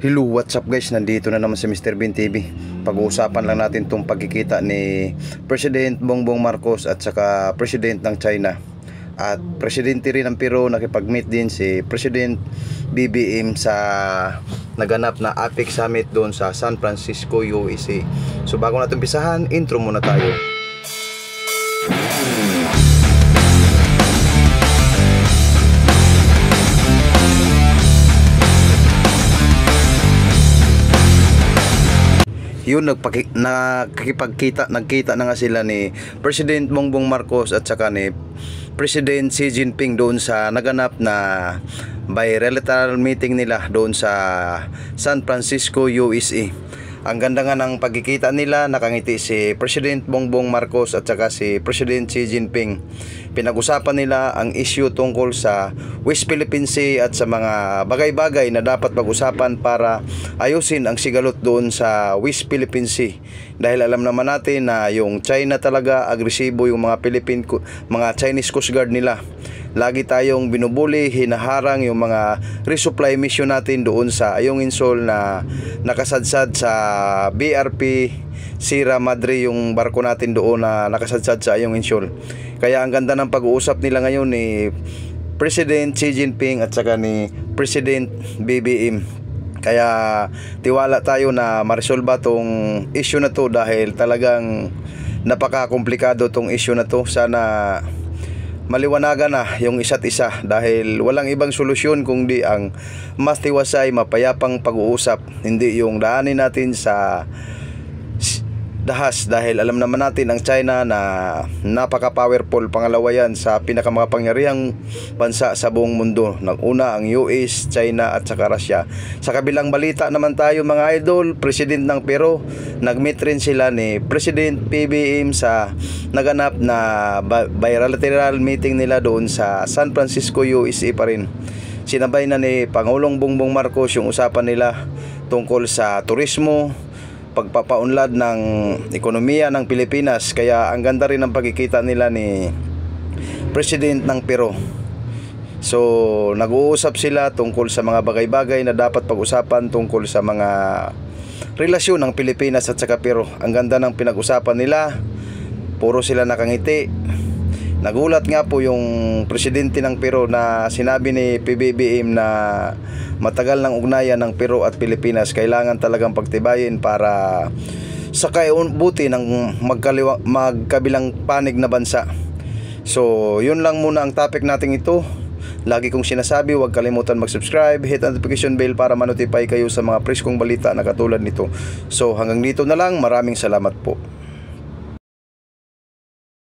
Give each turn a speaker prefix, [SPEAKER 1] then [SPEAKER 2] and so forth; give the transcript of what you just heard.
[SPEAKER 1] Hello, what's up guys? Nandito na naman si Mr. Bean TV. Pag-uusapan lang natin itong pagkikita ni President Bongbong Marcos at saka President ng China. At Presidente rin ng Peru, nakipag-meet din si President BBM sa naganap na APEC Summit doon sa San Francisco, USA. So bago natin umpisahan, intro muna tayo. Yun, nagkita na nga sila ni President Bongbong Marcos at saka ni President Xi Jinping doon sa naganap na bilateral meeting nila doon sa San Francisco, USA. Ang ganda nga ng pagkikita nila, nakangiti si President Bongbong Marcos at saka si President Xi Jinping. Pinag-usapan nila ang issue tungkol sa West Philippine Sea at sa mga bagay-bagay na dapat pag-usapan para ayusin ang sigalot doon sa West Philippine Sea. Dahil alam naman natin na yung China talaga, agresibo yung mga Chinese Coast Guard nila. Lagi tayong binubuli, hinaharang yung mga resupply mission natin doon sa Ayong Insol na nakasadsad sa BRP Sierra Madre, yung barko natin doon na nakasadsad sa Ayong Insol. Kaya ang ganda ng pag-uusap nila ngayon ni President Xi Jinping at saka ni President BBM. Kaya tiwala tayo na maresolba tong issue na to dahil talagang napaka-komplikado tong issue na to. Sana maliwanagan na yung isa't isa dahil walang ibang solusyon kundi ang mas tiwasay, mapayapang pag-uusap, hindi yung daanin natin sa dahas dahil alam naman natin ang China na napaka-powerful, pangalawa yan sa pinakamakapangyarihang bansa sa buong mundo. Nag-una ang US, China at saka Russia. Sa kabilang balita naman tayo mga idol, President ng Peru, nag-meet rin sila ni President BBM sa naganap na bilateral meeting nila doon sa San Francisco, USA pa rin. Sinabay na ni Pangulong Bongbong Marcos yung usapan nila tungkol sa turismo, pagpapaunlad ng ekonomiya ng Pilipinas. Kaya ang ganda rin ng pagkikita nila ni President ng Peru. So nag-uusap sila tungkol sa mga bagay-bagay na dapat pag-usapan tungkol sa mga relasyon ng Pilipinas at saka Peru. Ang ganda ng pinag-usapan nila, puro sila nakangiti. Nagulat nga po yung Presidente ng Peru na sinabi ni PBBM na matagal ng ugnayan ng Peru at Pilipinas, kailangan talagang pagtibayin para sa kaibuti ng magkabilang panig na bansa. So yun lang muna ang topic natin ito. Lagi kong sinasabi, huwag kalimutan mag-subscribe, hit notification bell para ma-notify kayo sa mga preskong balita na katulad nito. So hanggang dito na lang, maraming salamat po.